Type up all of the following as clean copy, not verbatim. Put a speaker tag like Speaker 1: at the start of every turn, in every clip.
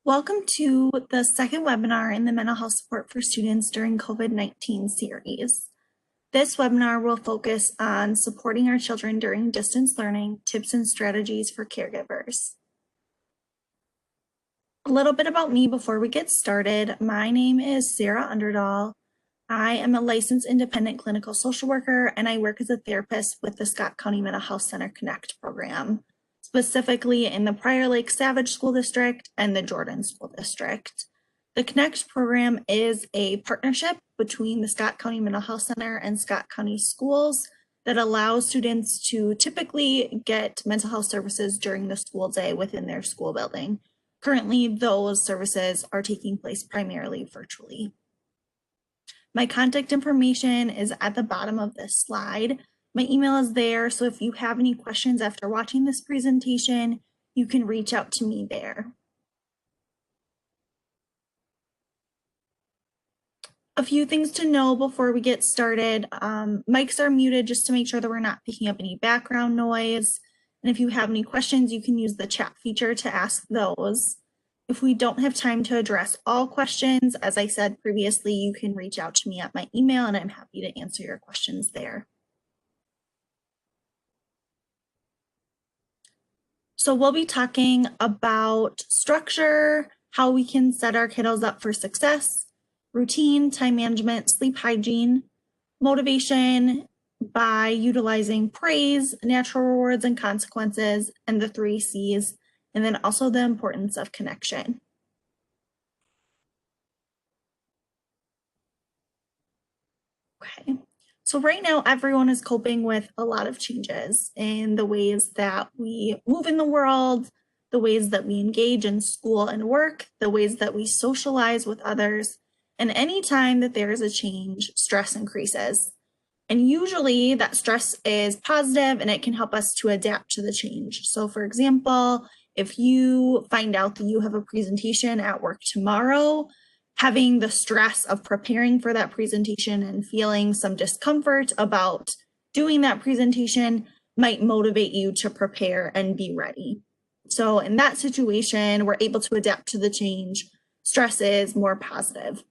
Speaker 1: Welcome to the second webinar in the Mental Health Support for Students during COVID-19 series. This webinar will focus on supporting our children during distance learning, tips and strategies for caregivers. A little bit about me before we get started. My name is Sarah Underdahl. I am a licensed independent clinical social worker, and I work as a therapist with the Scott County Mental Health Center Connect program, specifically in the Prior Lake Savage School District and the Jordan School District. The Connect program is a partnership between the Scott County Mental Health Center and Scott County Schools that allows students to typically get mental health services during the school day within their school building. Currently, those services are taking place primarily virtually. My contact information is at the bottom of this slide. My email is there, so if you have any questions after watching this presentation, you can reach out to me there. A few things to know before we get started. Mics are muted just to make sure that we're not picking up any background noise. And if you have any questions, you can use the chat feature to ask those. If we don't have time to address all questions, as I said previously, you can reach out to me at my email and I'm happy to answer your questions there. So we'll be talking about structure, how we can set our kiddos up for success, routine, time management, sleep hygiene, motivation by utilizing praise, natural rewards and consequences, and the 3 C's, and then also the importance of connection. Okay. So right now, everyone is coping with a lot of changes in the ways that we move in the world, the ways that we engage in school and work, the ways that we socialize with others. And anytime that there is a change, stress increases. And usually that stress is positive and it can help us to adapt to the change. So for example, if you find out that you have a presentation at work tomorrow, having the stress of preparing for that presentation and feeling some discomfort about doing that presentation might motivate you to prepare and be ready. So in that situation, we're able to adapt to the change. Stress is more positive.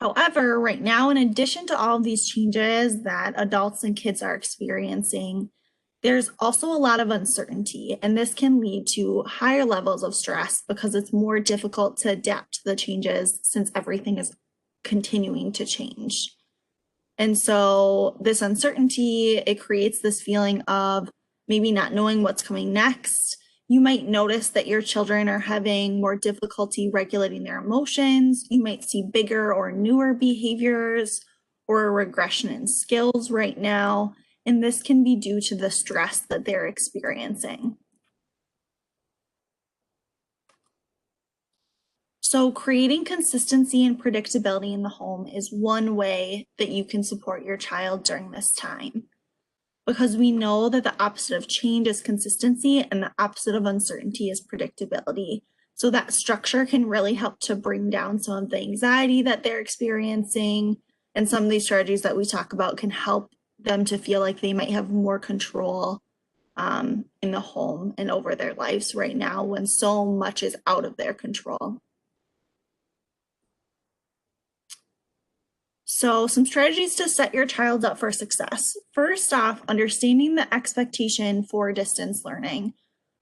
Speaker 1: However, right now, in addition to all of these changes that adults and kids are experiencing, there's also a lot of uncertainty, and this can lead to higher levels of stress because it's more difficult to adapt to the changes since everything is continuing to change. And so this uncertainty, it creates this feeling of maybe not knowing what's coming next. You might notice that your children are having more difficulty regulating their emotions. You might see bigger or newer behaviors or a regression in skills right now. And this can be due to the stress that they're experiencing. So creating consistency and predictability in the home is one way that you can support your child during this time, because we know that the opposite of change is consistency and the opposite of uncertainty is predictability. So that structure can really help to bring down some of the anxiety that they're experiencing, and some of these strategies that we talk about can help them to feel like they might have more control in the home and over their lives right now when so much is out of their control. So some strategies to set your child up for success. First off, understanding the expectation for distance learning.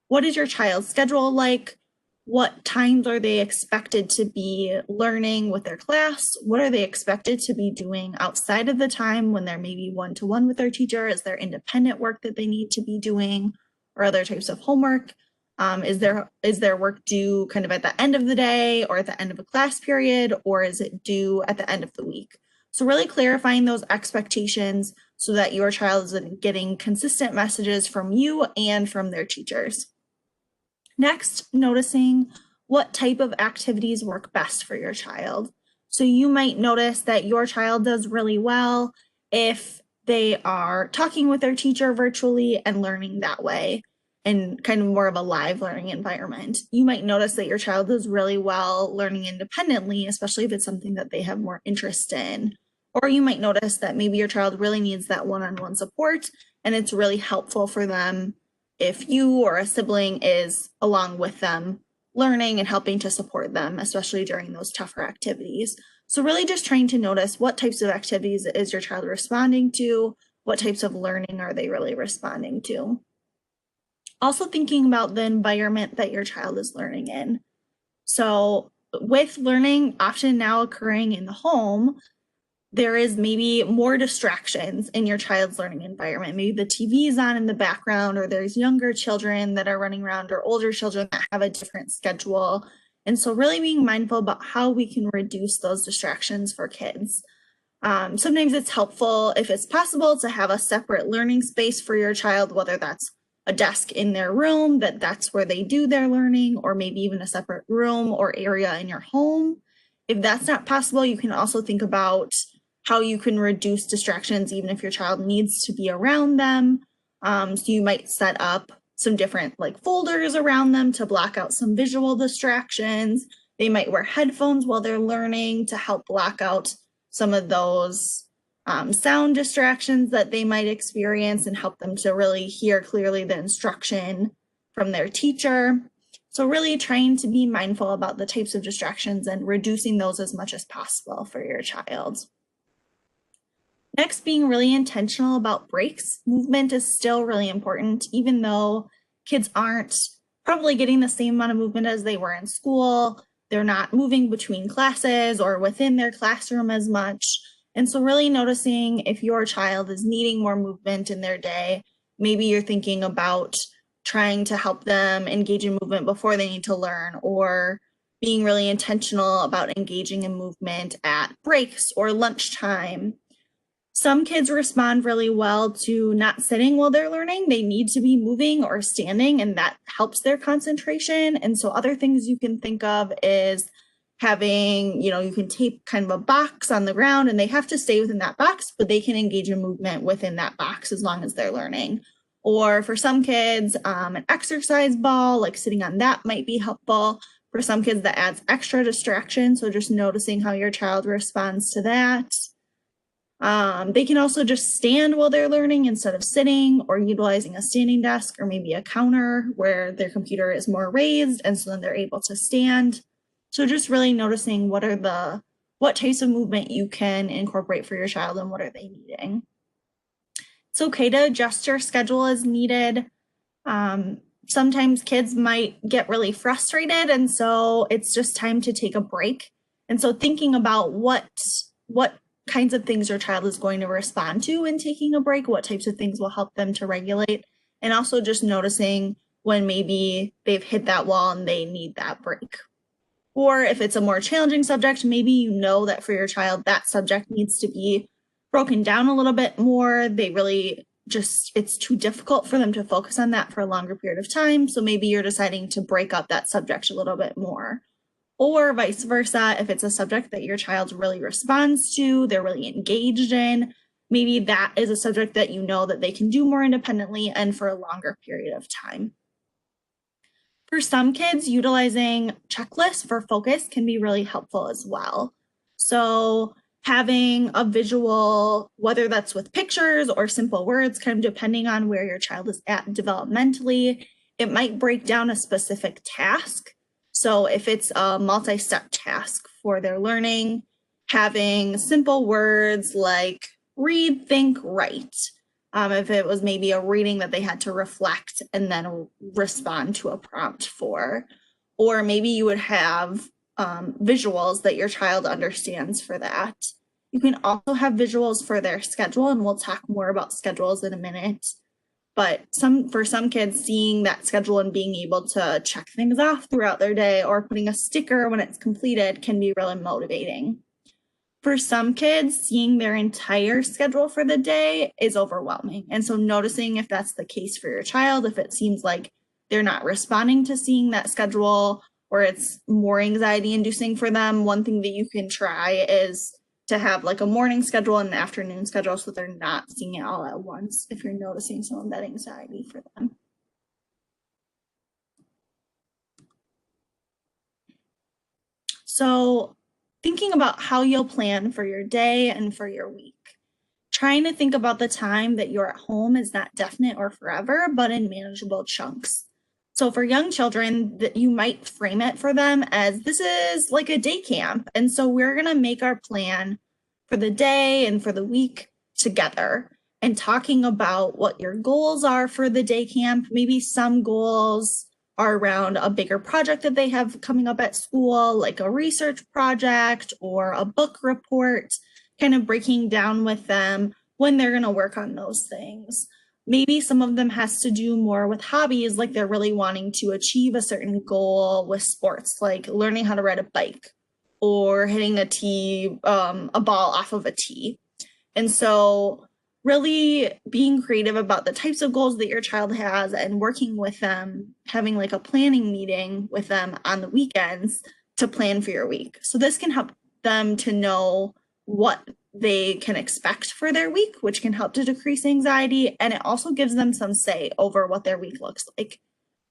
Speaker 1: What is your child's schedule like? What times are they expected to be learning with their class? What are they expected to be doing outside of the time when they're maybe one-to-one with their teacher? Is there independent work that they need to be doing or other types of homework? Is their work due kind of at the end of the day or at the end of a class period, or is it due at the end of the week? So really clarifying those expectations so that your child is getting consistent messages from you and from their teachers. Next, noticing what type of activities work best for your child. So you might notice that your child does really well if they are talking with their teacher virtually and learning that way and kind of more of a live learning environment. You might notice that your child does really well learning independently, especially if it's something that they have more interest in. Or you might notice that maybe your child really needs that one-on-one support and it's really helpful for them if you or a sibling is along with them learning and helping to support them, especially during those tougher activities. So really just trying to notice what types of activities is your child responding to, what types of learning are they really responding to. Also thinking about the environment that your child is learning in. So with learning often now occurring in the home, there is maybe more distractions in your child's learning environment. Maybe the TV is on in the background, or there's younger children that are running around, or older children that have a different schedule. And so really being mindful about how we can reduce those distractions for kids. Sometimes it's helpful, if it's possible, to have a separate learning space for your child, whether that's a desk in their room, that's where they do their learning, or maybe even a separate room or area in your home. If that's not possible, you can also think about how you can reduce distractions, even if your child needs to be around them. So you might set up some different folders around them to block out some visual distractions. They might wear headphones while they're learning to help block out some of those sound distractions that they might experience and help them to really hear clearly the instruction from their teacher. So really trying to be mindful about the types of distractions and reducing those as much as possible for your child. Next, being really intentional about breaks. Movement is still really important, even though kids aren't probably getting the same amount of movement as they were in school. They're not moving between classes or within their classroom as much. And so really noticing if your child is needing more movement in their day, maybe you're thinking about trying to help them engage in movement before they need to learn, or being really intentional about engaging in movement at breaks or lunchtime. Some kids respond really well to not sitting while they're learning. They need to be moving or standing, and that helps their concentration. And so other things you can think of is having, you can tape kind of a box on the ground, and they have to stay within that box, but they can engage in movement within that box as long as they're learning. Or for some kids, an exercise ball, like sitting on that might be helpful. For some kids, that adds extra distraction. So just noticing how your child responds to that. They can also just stand while they're learning instead of sitting, or utilizing a standing desk or maybe a counter where their computer is more raised, and so then they're able to stand. So just really noticing what types of movement you can incorporate for your child and what are they needing. It's okay to adjust your schedule as needed. Sometimes kids might get really frustrated, and so it's just time to take a break. And so thinking about what kinds of things your child is going to respond to in taking a break, what types of things will help them to regulate, and also just noticing when maybe they've hit that wall and they need that break. Or if it's a more challenging subject, maybe you know that for your child, that subject needs to be broken down a little bit more. They really it's too difficult for them to focus on that for a longer period of time. So maybe you're deciding to break up that subject a little bit more. Or vice versa, if it's a subject that your child really responds to, they're really engaged in, maybe that is a subject that you know that they can do more independently and for a longer period of time. For some kids, utilizing checklists for focus can be really helpful as well. So having a visual, whether that's with pictures or simple words, kind of depending on where your child is at developmentally, it might break down a specific task. So if it's a multi-step task for their learning, having simple words like read, think, write. If it was maybe a reading that they had to reflect and then respond to a prompt for, or maybe you would have visuals that your child understands for that. You can also have visuals for their schedule, and we'll talk more about schedules in a minute. But for some kids, seeing that schedule and being able to check things off throughout their day or putting a sticker when it's completed can be really motivating. For some kids, seeing their entire schedule for the day is overwhelming. And so noticing if that's the case for your child, if it seems like they're not responding to seeing that schedule or it's more anxiety inducing for them, one thing that you can try is to have like a morning schedule and an afternoon schedule so they're not seeing it all at once if you're noticing some of that anxiety for them. So thinking about how you'll plan for your day and for your week. Trying to think about the time that you're at home is not definite or forever, but in manageable chunks. So for young children, that you might frame it for them as this is like a day camp. And so we're going to make our plan for the day and for the week together and talking about what your goals are for the day camp. Maybe some goals are around a bigger project that they have coming up at school, like a research project or a book report, kind of breaking down with them when they're going to work on those things. Maybe some of them has to do more with hobbies, like they're really wanting to achieve a certain goal with sports, like learning how to ride a bike or hitting a ball off of a tee. And so really being creative about the types of goals that your child has and working with them, having like a planning meeting with them on the weekends to plan for your week. So this can help them to know what they can expect for their week, which can help to decrease anxiety. And it also gives them some say over what their week looks like.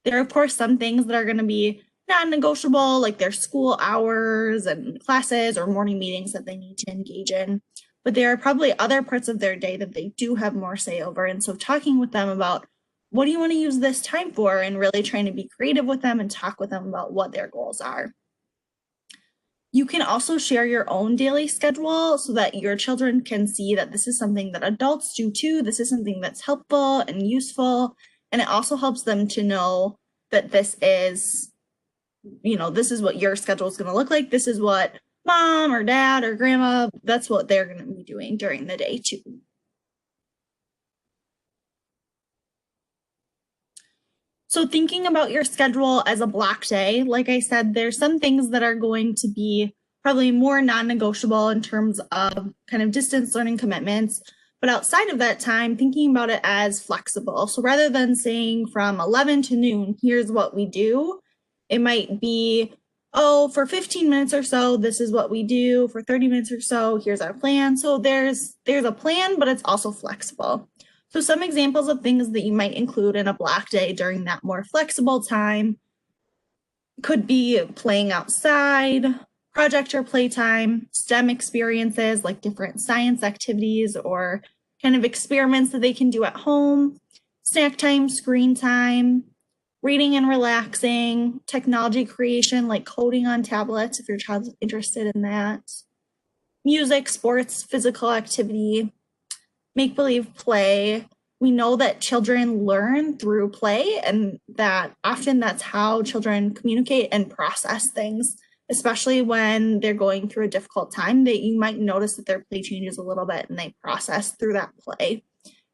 Speaker 1: There are, of course, some things that are going to be non-negotiable, like their school hours and classes or morning meetings that they need to engage in. But there are probably other parts of their day that they do have more say over. And so talking with them about what do you want to use this time for, and really trying to be creative with them and talk with them about what their goals are. You can also share your own daily schedule so that your children can see that this is something that adults do too. This is something that's helpful and useful. And it also helps them to know that this is, this is what your schedule is going to look like. This is what mom or dad or grandma, that's what they're going to be doing during the day too. So thinking about your schedule as a block day, like I said, there's some things that are going to be probably more non-negotiable in terms of kind of distance learning commitments. But outside of that time, thinking about it as flexible. So rather than saying from 11 to noon, here's what we do, it might be, oh, for 15 minutes or so, this is what we do. For 30 minutes or so, here's our plan. So there's a plan, but it's also flexible. So some examples of things that you might include in a block day during that more flexible time could be playing outside, project or playtime, STEM experiences like different science activities or kind of experiments that they can do at home, snack time, screen time, reading and relaxing, technology creation like coding on tablets if your child's interested in that, music, sports, physical activity, make-believe play. We know that children learn through play and that often that's how children communicate and process things, especially when they're going through a difficult time, that you might notice that their play changes a little bit and they process through that play.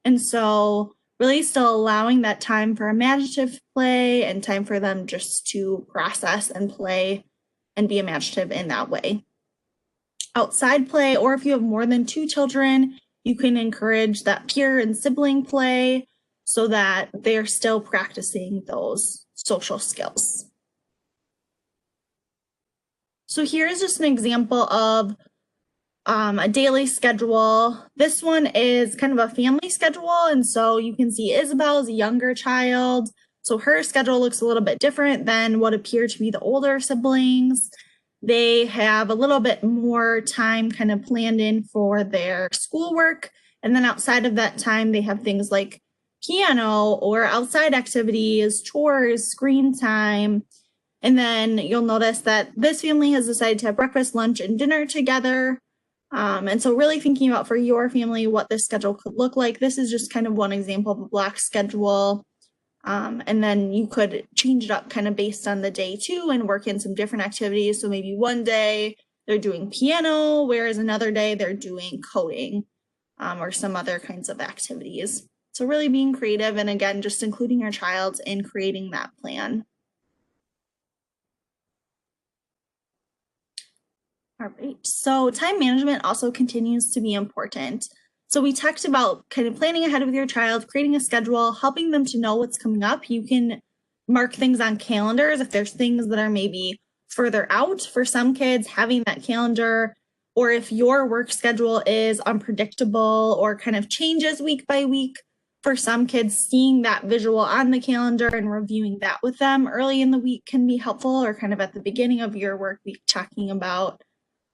Speaker 1: And so really still allowing that time for imaginative play and time for them just to process and play and be imaginative in that way. Outside play, or if you have more than 2 children, you can encourage that peer and sibling play so that they're still practicing those social skills. So here's just an example of a daily schedule. This one is kind of a family schedule. And so you can see Isabel's a younger child. So her schedule looks a little bit different than what appear to be the older siblings. They have a little bit more time kind of planned in for their schoolwork. And then outside of that time, they have things like piano or outside activities, chores, screen time. And then you'll notice that this family has decided to have breakfast, lunch, and dinner together. And so really thinking about for your family what this schedule could look like. This is just kind of one example of a block schedule. And then you could change it up kind of based on the day too and work in some different activities. So maybe one day they're doing piano, whereas another day they're doing coding or some other kinds of activities. So really being creative and again, just including your child in creating that plan. All right, so time management also continues to be important. So we talked about kind of planning ahead with your child, creating a schedule, helping them to know what's coming up. You can mark things on calendars if there's things that are maybe further out. For some kids, having that calendar, or if your work schedule is unpredictable or kind of changes week by week, for some kids, seeing that visual on the calendar and reviewing that with them early in the week can be helpful, or kind of at the beginning of your work week talking about,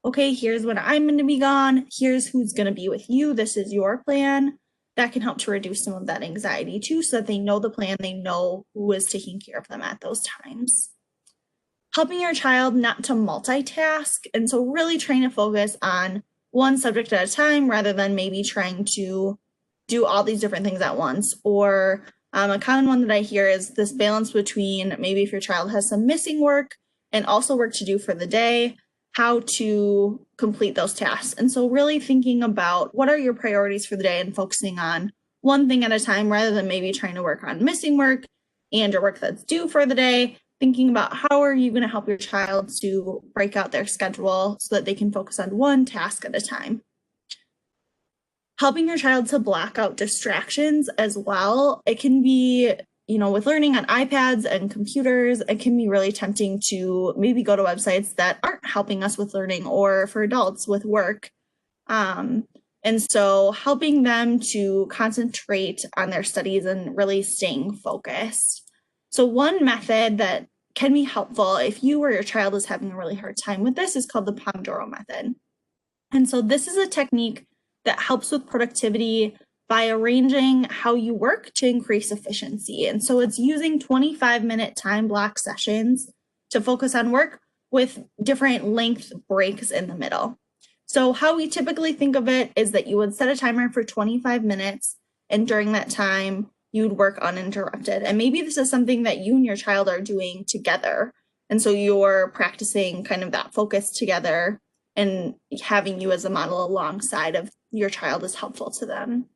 Speaker 1: okay, here's when I'm going to be gone. Here's who's going to be with you. This is your plan. that can help to reduce some of that anxiety too, so that they know the plan, they know who is taking care of them at those times. Helping your child not to multitask, and so really trying to focus on one subject at a time rather than maybe trying to do all these different things at once. Or a common one that I hear is this balance between maybe if your child has some missing work and also work to do for the day, how to complete those tasks. And so really thinking about what are your priorities for the day and focusing on one thing at a time rather than maybe trying to work on missing work and your work that's due for the day. Thinking about how are you going to help your child to break out their schedule so that they can focus on one task at a time. Helping your child to block out distractions as well. It can be, with learning on iPads and computers, it can be really tempting to maybe go to websites that aren't helping us with learning, or for adults with work. And so helping them to concentrate on their studies and really staying focused. So one method that can be helpful if you or your child is having a really hard time with this is called the Pomodoro method. And so this is a technique that helps with productivity by arranging how you work to increase efficiency. And so it's using 25-minute time block sessions to focus on work with different length breaks in the middle. So how we typically think of it is that you would set a timer for 25 minutes, and during that time, you would work uninterrupted. And maybe this is something that you and your child are doing together. And so you're practicing kind of that focus together, and having you as a model alongside of your child is helpful to them.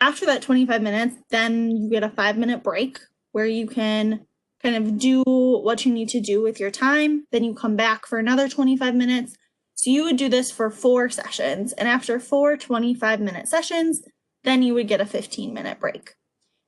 Speaker 1: After that 25 minutes, then you get a 5-minute break where you can kind of do what you need to do with your time. Then you come back for another 25 minutes. So you would do this for 4 sessions. And after 4 25-minute sessions, then you would get a 15-minute break.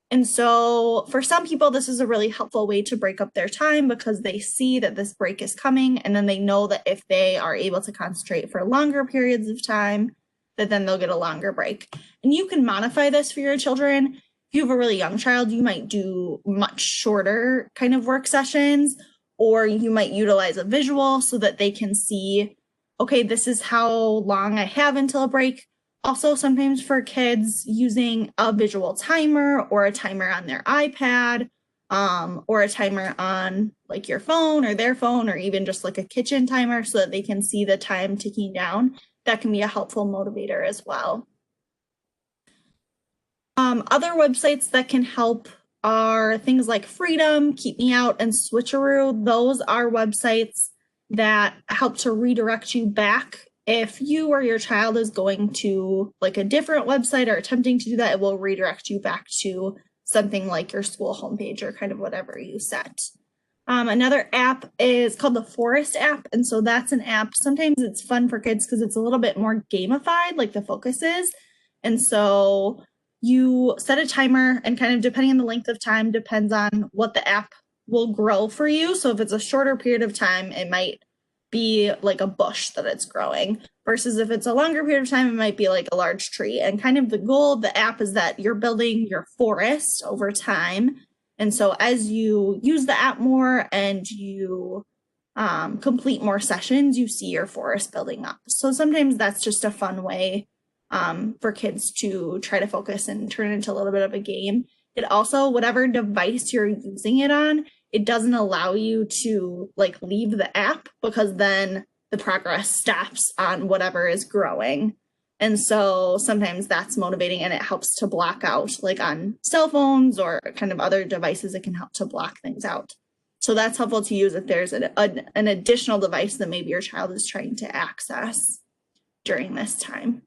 Speaker 1: And so for some people, this is a really helpful way to break up their time because they see that this break is coming, and then they know that if they are able to concentrate for longer periods of time, that then they'll get a longer break. And you can modify this for your children. If you have a really young child, you might do much shorter kind of work sessions, or you might utilize a visual so that they can see, okay, this is how long I have until a break. Also, sometimes for kids, using a visual timer or a timer on their iPad, or a timer on like your phone or their phone, or even just like a kitchen timer so that they can see the time ticking down. That can be a helpful motivator as well. Other websites that can help are things like Freedom, Keep Me Out, and Switcheroo. Those are websites that help to redirect you back. If you or your child is going to like a different website or attempting to do that, it will redirect you back to something like your school homepage or kind of whatever you set. Another app is called the Forest app. And so that's an app. Sometimes it's fun for kids because it's a little bit more gamified, like the focus is. And so you set a timer, and kind of depending on the length of time depends on what the app will grow for you. So if it's a shorter period of time, it might be like a bush that it's growing, versus if it's a longer period of time, it might be like a large tree. And kind of the goal of the app is that you're building your forest over time. And so as you use the app more and you complete more sessions, you see your forest building up. So sometimes that's just a fun way for kids to try to focus and turn it into a little bit of a game. It also, whatever device you're using it on, it doesn't allow you to like leave the app, because then the progress stops on whatever is growing. And so sometimes that's motivating, and it helps to block out, like on cell phones or kind of other devices, it can help to block things out. So that's helpful to use if there's an additional device that maybe your child is trying to access during this time.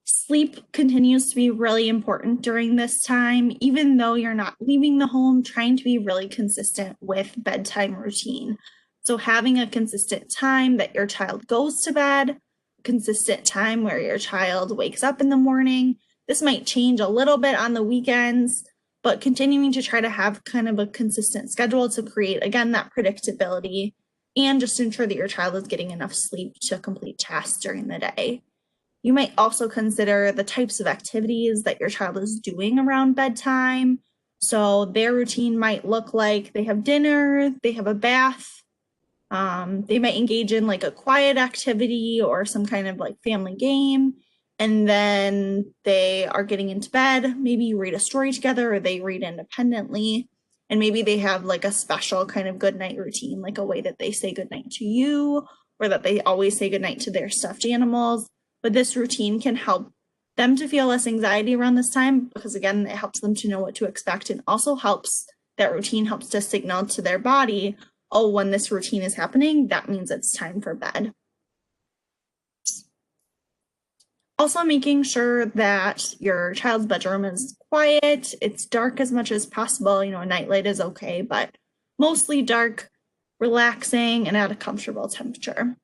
Speaker 1: Sleep continues to be really important during this time. Even though you're not leaving the home, trying to be really consistent with bedtime routine. So having a consistent time that your child goes to bed, consistent time where your child wakes up in the morning. This might change a little bit on the weekends, but continuing to try to have kind of a consistent schedule to create, again, that predictability, and just ensure that your child is getting enough sleep to complete tasks during the day. You might also consider the types of activities that your child is doing around bedtime. So their routine might look like they have dinner, they have a bath, They might engage in like a quiet activity or some kind of like family game. And then they are getting into bed. Maybe you read a story together or they read independently. And maybe they have like a special kind of good night routine, like a way that they say good night to you or that they always say good night to their stuffed animals. But this routine can help them to feel less anxiety around this time because, again, it helps them to know what to expect and also helps that routine helps to signal to their body, oh, when this routine is happening, that means it's time for bed. Also making sure that your child's bedroom is quiet, it's dark as much as possible. You know, a nightlight is okay, but mostly dark, relaxing, and at a comfortable temperature.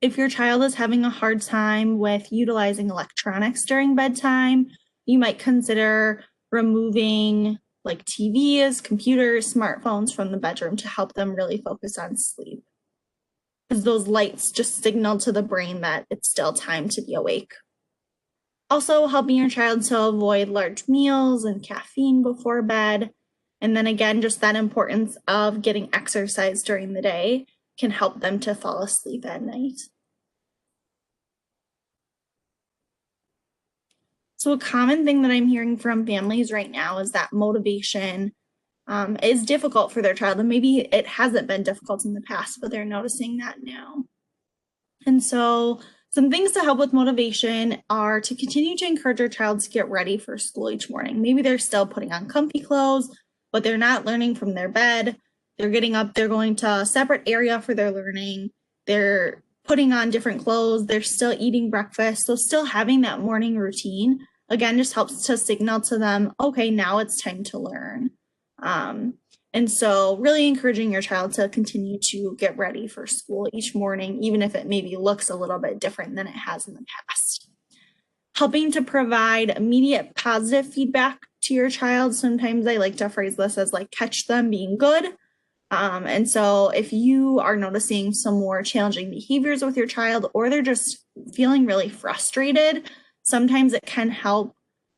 Speaker 1: If your child is having a hard time with utilizing electronics during bedtime, you might consider removing like TVs, computers, smartphones from the bedroom to help them really focus on sleep. Because those lights just signal to the brain that it's still time to be awake. Also, helping your child to avoid large meals and caffeine before bed. And then again, just that importance of getting exercise during the day can help them to fall asleep at night. So a common thing that I'm hearing from families right now is that motivation is difficult for their child, and maybe it hasn't been difficult in the past, but they're noticing that now. And so some things to help with motivation are to continue to encourage your child to get ready for school each morning. Maybe they're still putting on comfy clothes, but they're not learning from their bed. They're getting up, they're going to a separate area for their learning. They're putting on different clothes. They're still eating breakfast. So still having that morning routine, again, just helps to signal to them, okay, now it's time to learn. And so really encouraging your child to continue to get ready for school each morning, even if it maybe looks a little bit different than it has in the past. Helping to provide immediate positive feedback to your child. Sometimes I like to phrase this as like catch them being good. And so if you are noticing some more challenging behaviors with your child, or they're just feeling really frustrated, sometimes it can help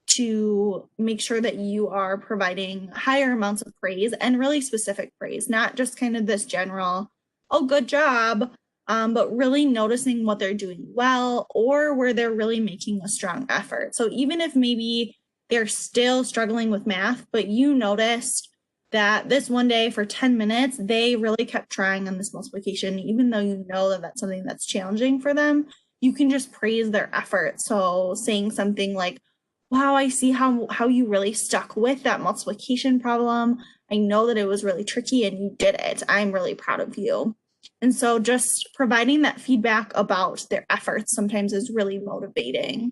Speaker 1: to make sure that you are providing higher amounts of praise and really specific praise, not just kind of this general, oh, good job, but really noticing what they're doing well or where they're really making a strong effort. So even if maybe they're still struggling with math, but you noticed that this one day for 10 minutes, they really kept trying on this multiplication, even though you know that that's something that's challenging for them, you can just praise their effort. So saying something like, wow, I see how you really stuck with that multiplication problem. I know that it was really tricky and you did it. I'm really proud of you. And so just providing that feedback about their efforts sometimes is really motivating.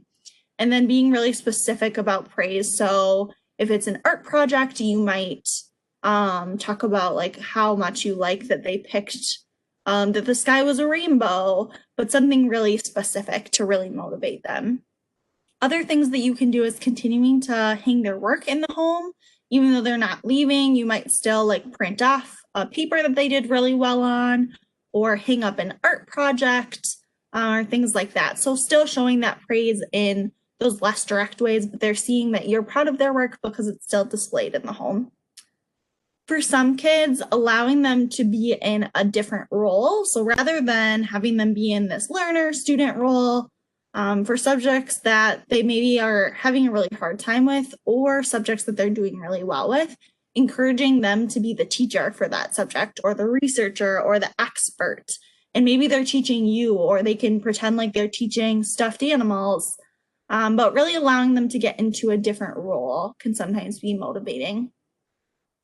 Speaker 1: And then being really specific about praise. So if it's an art project, you might talk about like how much you like that they picked that the sky was a rainbow, but something really specific to really motivate them. Other things that you can do is continuing to hang their work in the home. Even though they're not leaving, you might still like print off a paper that they did really well on, or hang up an art project, or things like that. So still showing that praise in those less direct ways, but they're seeing that you're proud of their work because it's still displayed in the home. For some kids, allowing them to be in a different role. So rather than having them be in this learner student role, for subjects that they maybe are having a really hard time with or subjects that they're doing really well with, encouraging them to be the teacher for that subject or the researcher or the expert. And maybe they're teaching you, or they can pretend like they're teaching stuffed animals, but really allowing them to get into a different role can sometimes be motivating.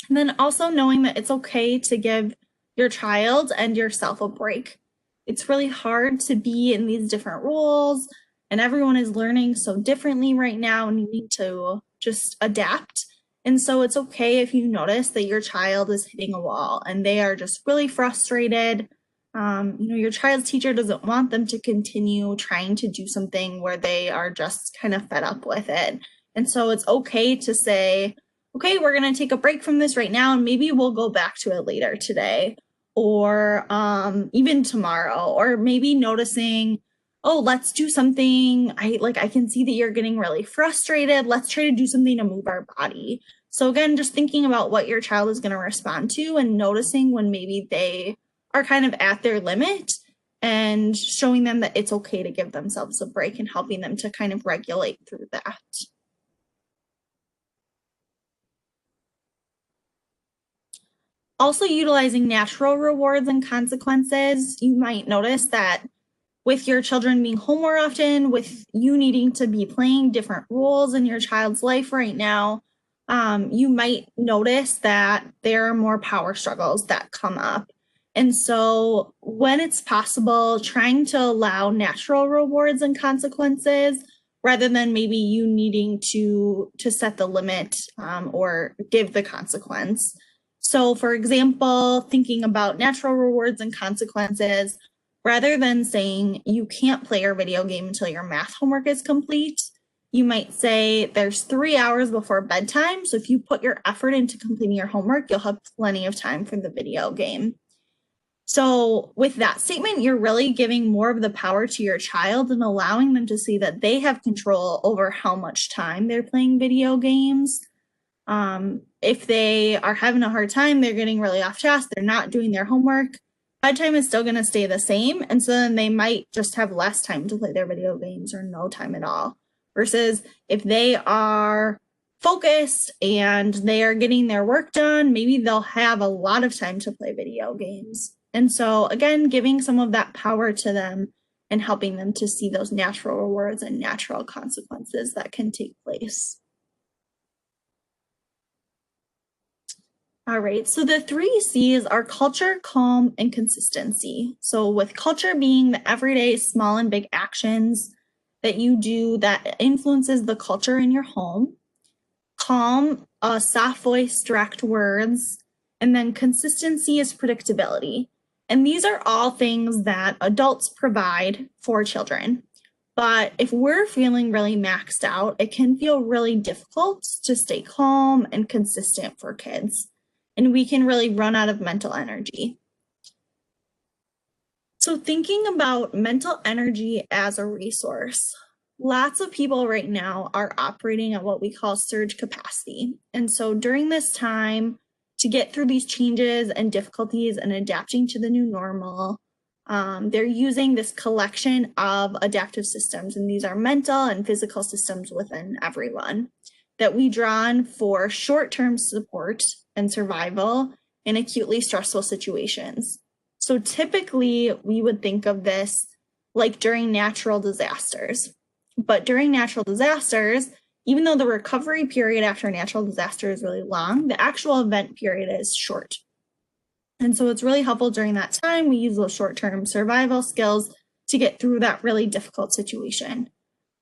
Speaker 1: And then also knowing that it's okay to give your child and yourself a break. It's really hard to be in these different roles, and everyone is learning so differently right now, and you need to just adapt. And so it's okay if you notice that your child is hitting a wall and they are just really frustrated. Your child's teacher doesn't want them to continue trying to do something where they are just kind of fed up with it. And so it's okay to say, okay, we're going to take a break from this right now, and maybe we'll go back to it later today, or even tomorrow, or maybe noticing, oh, let's do something. I can see that you're getting really frustrated. Let's try to do something to move our body. So again, just thinking about what your child is going to respond to and noticing when maybe they are kind of at their limit, and showing them that it's okay to give themselves a break and helping them to kind of regulate through that. Also, utilizing natural rewards and consequences. You might notice that with your children being home more often, with you needing to be playing different roles in your child's life right now, you might notice that there are more power struggles that come up. And so when it's possible, trying to allow natural rewards and consequences rather than maybe you needing to set the limit or give the consequence. So for example, thinking about natural rewards and consequences, rather than saying you can't play your video game until your math homework is complete, you might say there's 3 hours before bedtime. So if you put your effort into completing your homework, you'll have plenty of time for the video game. So with that statement, you're really giving more of the power to your child and allowing them to see that they have control over how much time they're playing video games. If they are having a hard time, they're getting really off task, they're not doing their homework, bedtime is still going to stay the same. And so then they might just have less time to play their video games or no time at all. Versus if they are focused and they are getting their work done, maybe they'll have a lot of time to play video games. And so again, giving some of that power to them and helping them to see those natural rewards and natural consequences that can take place. All right, so the 3 C's are culture, calm, and consistency. So with culture being the everyday small and big actions that you do that influences the culture in your home. Calm, soft voice, direct words, and then consistency is predictability. And these are all things that adults provide for children. But if we're feeling really maxed out, it can feel really difficult to stay calm and consistent for kids. And we can really run out of mental energy. So thinking about mental energy as a resource, lots of people right now are operating at what we call surge capacity. And so during this time, to get through these changes and difficulties and adapting to the new normal, they're using this collection of adaptive systems. And these are mental and physical systems within everyone that we draw on for short-term support and survival in acutely stressful situations. So typically we would think of this like during natural disasters. But during natural disasters, even though the recovery period after a natural disaster is really long, the actual event period is short. And so it's really helpful during that time. We use those short-term survival skills to get through that really difficult situation.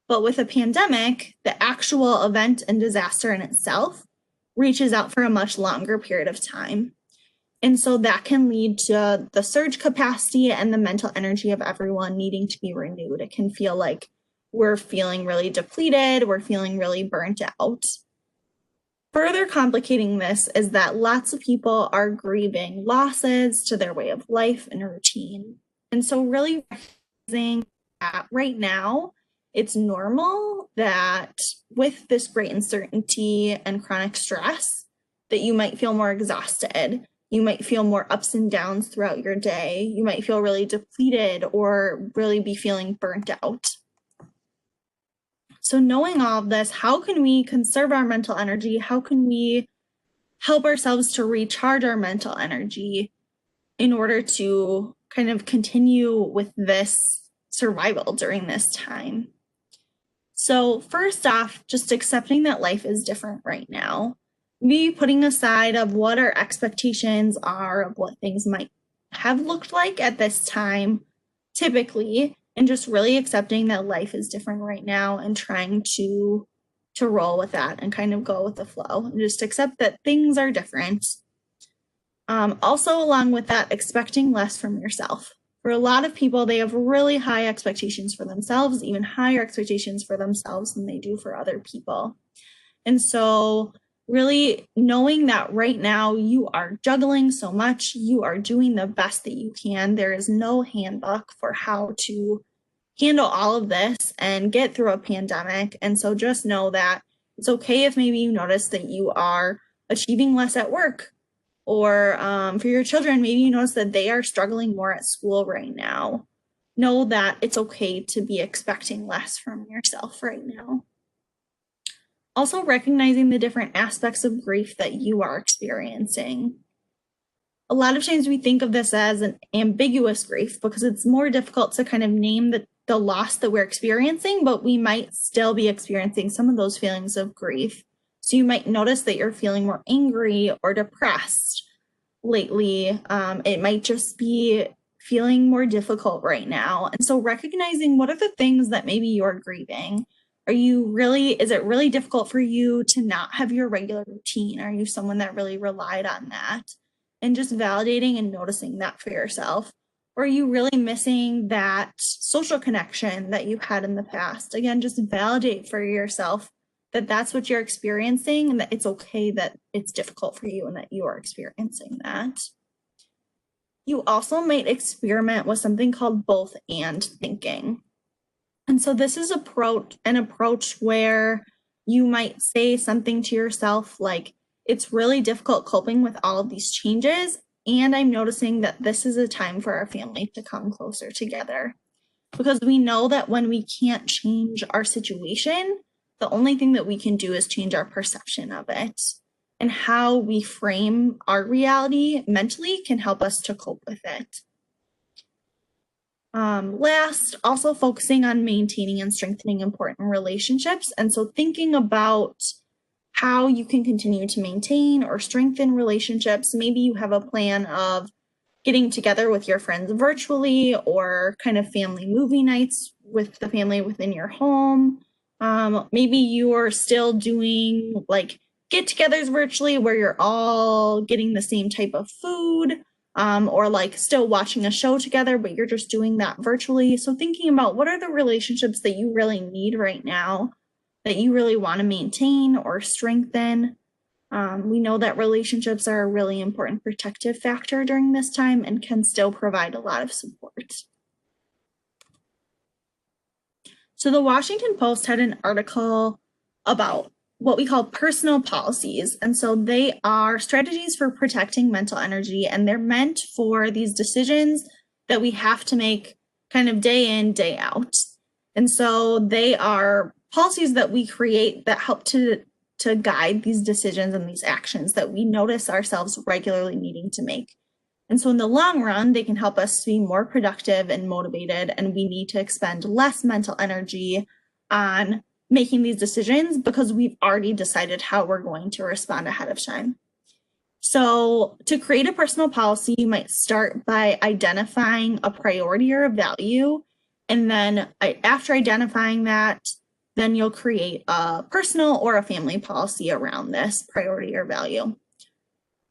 Speaker 1: But with a pandemic, the actual event and disaster in itself reaches out for a much longer period of time. And so that can lead to the surge capacity and the mental energy of everyone needing to be renewed. It can feel like we're feeling really depleted, we're feeling really burnt out. Further complicating this is that lots of people are grieving losses to their way of life and routine. And so really recognizing that right now, it's normal that with this great uncertainty and chronic stress, that you might feel more exhausted. You might feel more ups and downs throughout your day. You might feel really depleted or really be feeling burnt out. So knowing all of this, how can we conserve our mental energy? How can we help ourselves to recharge our mental energy in order to kind of continue with this survival during this time? So first off, just accepting that life is different right now. Maybe putting aside of what our expectations are of what things might have looked like at this time, typically, and just really accepting that life is different right now and trying to roll with that and kind of go with the flow and just accept that things are different. Also, along with that, expecting less from yourself. For a lot of people, they have really high expectations for themselves, even higher expectations for themselves than they do for other people. And so really knowing that right now you are juggling so much, you are doing the best that you can. There is no handbook for how to handle all of this and get through a pandemic. And so just know that it's okay if maybe you notice that you are achieving less at work. Or for your children, maybe you notice that they are struggling more at school right now. Know that it's okay to be expecting less from yourself right now. Also, recognizing the different aspects of grief that you are experiencing. A lot of times we think of this as an ambiguous grief because it's more difficult to kind of name the loss that we're experiencing, but we might still be experiencing some of those feelings of grief. So you might notice that you're feeling more angry or depressed lately. It might just be feeling more difficult right now. And so recognizing what are the things that maybe you're grieving. Is it really difficult for you to not have your regular routine? Are you someone that really relied on that? And just validating and noticing that for yourself. Or are you really missing that social connection that you had in the past? Again, just validate for yourself that that's what you're experiencing and that it's okay that it's difficult for you and that you are experiencing that. You also might experiment with something called both and thinking. And so this is an approach where you might say something to yourself like, it's really difficult coping with all of these changes, and I'm noticing that this is a time for our family to come closer together. Because we know that when we can't change our situation, the only thing that we can do is change our perception of it. And how we frame our reality mentally can help us to cope with it. Last, also focusing on maintaining and strengthening important relationships. And so thinking about how you can continue to maintain or strengthen relationships. Maybe you have a plan of getting together with your friends virtually or kind of family movie nights with the family within your home. Maybe you are still doing like get-togethers virtually where you're all getting the same type of food, or like still watching a show together, but you're just doing that virtually. So thinking about what are the relationships that you really need right now, that you really want to maintain or strengthen. We know that relationships are a really important protective factor during this time and can still provide a lot of support. So the Washington Post had an article about what we call personal policies. And so they are strategies for protecting mental energy, and they're meant for these decisions that we have to make kind of day in, day out. And so they are policies that we create that help to guide these decisions and these actions that we notice ourselves regularly needing to make. And so in the long run, they can help us to be more productive and motivated, and we need to expend less mental energy on making these decisions because we've already decided how we're going to respond ahead of time. So to create a personal policy, you might start by identifying a priority or a value. And then after identifying that, then you'll create a personal or a family policy around this priority or value.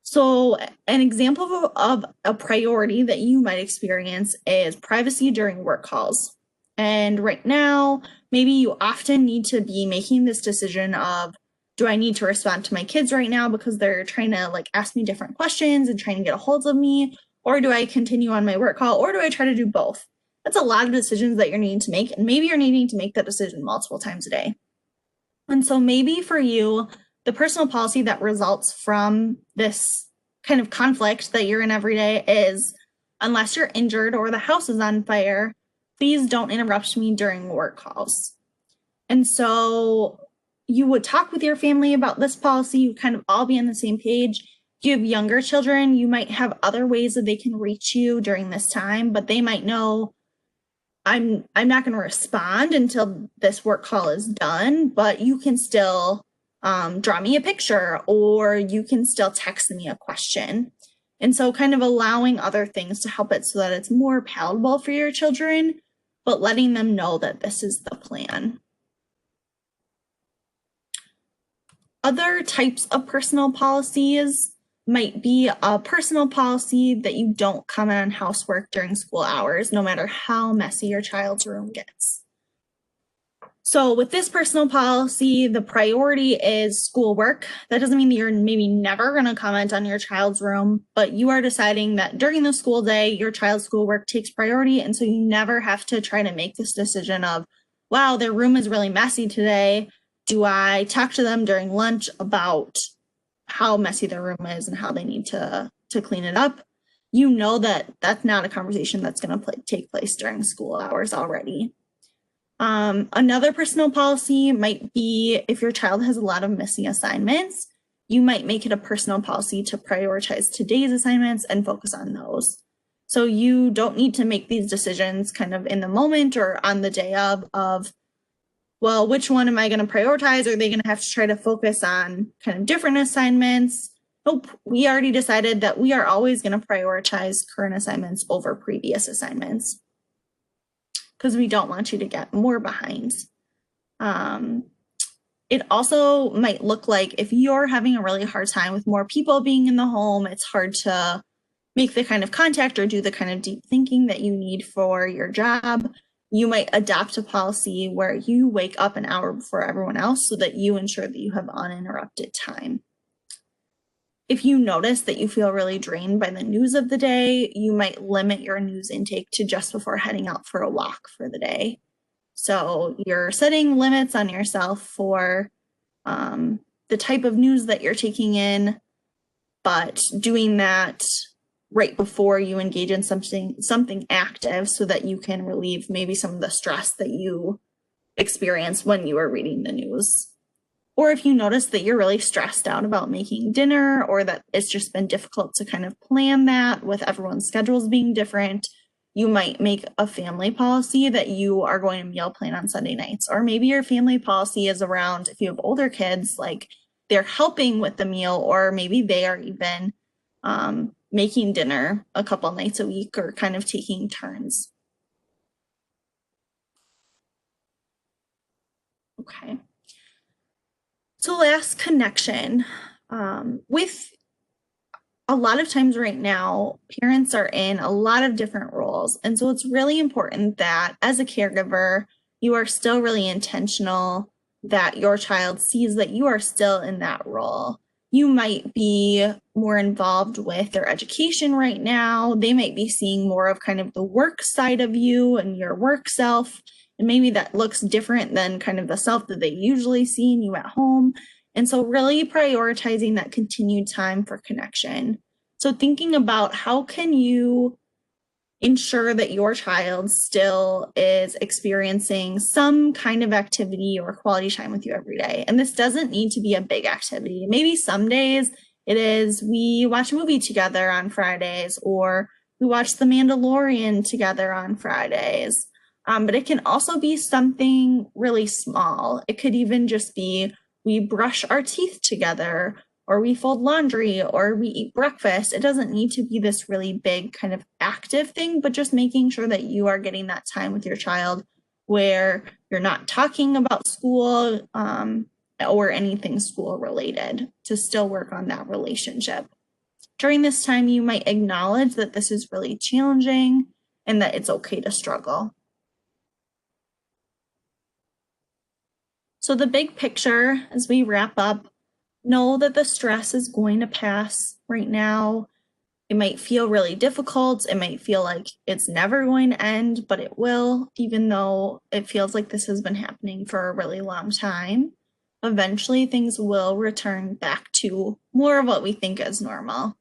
Speaker 1: So an example of a priority that you might experience is privacy during work calls. And right now, maybe you often need to be making this decision of, do I need to respond to my kids right now because they're trying to like ask me different questions and trying to get a hold of me? Or do I continue on my work call? Or do I try to do both? That's a lot of decisions that you're needing to make. And maybe you're needing to make that decision multiple times a day. And so maybe for you, the personal policy that results from this kind of conflict that you're in every day is, unless you're injured or the house is on fire, please don't interrupt me during work calls. And so you would talk with your family about this policy. You kind of all be on the same page. If you have younger children, you might have other ways that they can reach you during this time, but they might know, I'm not going to respond until this work call is done, but you can still draw me a picture, or you can still text me a question. And so kind of allowing other things to help it so that it's more palatable for your children, but letting them know that this is the plan. Other types of personal policies might be a personal policy that you don't comment on housework during school hours, no matter how messy your child's room gets. So with this personal policy, the priority is schoolwork. That doesn't mean that you're maybe never going to comment on your child's room, but you are deciding that during the school day, your child's schoolwork takes priority. And so you never have to try to make this decision of, wow, their room is really messy today. Do I talk to them during lunch about how messy their room is and how they need to clean it up, you know that that's not a conversation that's going to take place during school hours already. Another personal policy might be if your child has a lot of missing assignments, you might make it a personal policy to prioritize today's assignments and focus on those. So you don't need to make these decisions kind of in the moment or on the day of, well, which one am I going to prioritize? Are they going to have to try to focus on kind of different assignments? Nope, we already decided that we are always going to prioritize current assignments over previous assignments because we don't want you to get more behind. It also might look like if you're having a really hard time with more people being in the home, it's hard to make the kind of contact or do the kind of deep thinking that you need for your job. You might adopt a policy where you wake up an hour before everyone else so that you ensure that you have uninterrupted time. If you notice that you feel really drained by the news of the day, you might limit your news intake to just before heading out for a walk for the day. So you're setting limits on yourself for the type of news that you're taking in, but doing that right before you engage in something active so that you can relieve maybe some of the stress that you experience when you are reading the news. Or if you notice that you're really stressed out about making dinner or that it's just been difficult to kind of plan that with everyone's schedules being different, you might make a family policy that you are going to meal plan on Sunday nights. Or maybe your family policy is around, if you have older kids, like they're helping with the meal, or maybe they are even making dinner a couple nights a week or kind of taking turns. Okay. So last, connection. With a lot of times right now, parents are in a lot of different roles. And so it's really important that as a caregiver, you are still really intentional, that your child sees that you are still in that role. You might be more involved with their education right now. They might be seeing more of kind of the work side of you and your work self. And maybe that looks different than kind of the self that they usually see in you at home. And so really prioritizing that continued time for connection. So thinking about how can you ensure that your child still is experiencing some kind of activity or quality time with you every day. And this doesn't need to be a big activity. Maybe some days it is we watch a movie together on Fridays, or we watch The Mandalorian together on Fridays. But it can also be something really small. It could even just be we brush our teeth together, or we fold laundry, or we eat breakfast. It doesn't need to be this really big kind of active thing, but just making sure that you are getting that time with your child where you're not talking about school or anything school related, to still work on that relationship. During this time, you might acknowledge that this is really challenging and that it's okay to struggle. So the big picture as we wrap up, know that the stress is going to pass right now. It might feel really difficult. It might feel like it's never going to end, but it will, even though it feels like this has been happening for a really long time. Eventually, things will return back to more of what we think is normal.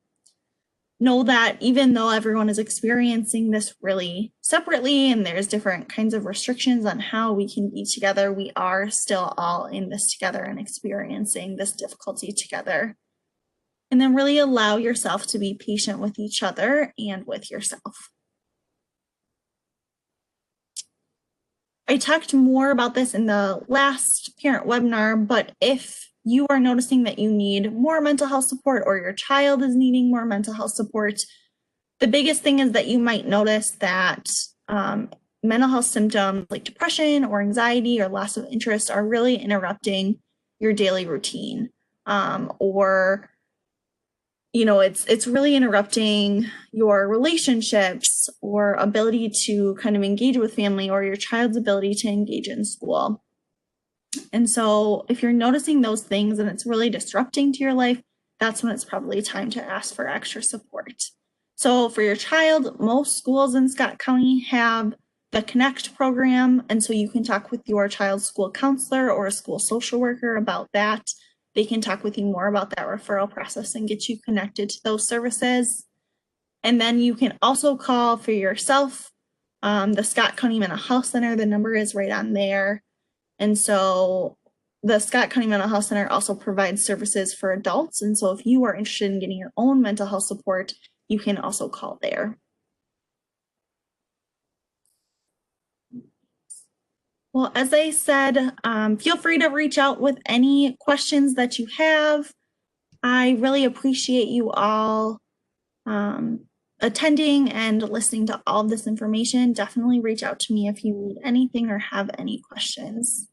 Speaker 1: Know that even though everyone is experiencing this really separately and there's different kinds of restrictions on how we can be together, we are still all in this together and experiencing this difficulty together. And then really allow yourself to be patient with each other and with yourself. I talked more about this in the last parent webinar, but if you are noticing that you need more mental health support, or your child is needing more mental health support, the biggest thing is that you might notice that mental health symptoms like depression or anxiety or loss of interest are really interrupting your daily routine, or it's really interrupting your relationships or ability to kind of engage with family, or your child's ability to engage in school. And so if you're noticing those things and it's really disrupting to your life, that's when it's probably time to ask for extra support. So for your child, most schools in Scott County have the Connect program. And so you can talk with your child's school counselor or a school social worker about that. They can talk with you more about that referral process and get you connected to those services. And then you can also call for yourself. The Scott County Mental Health Center, the number is right on there. And so the Scott County Mental Health Center also provides services for adults. And so if you are interested in getting your own mental health support, you can also call there. Well, as I said, feel free to reach out with any questions that you have. I really appreciate you all attending and listening to all of this information. Definitely reach out to me if you need anything or have any questions.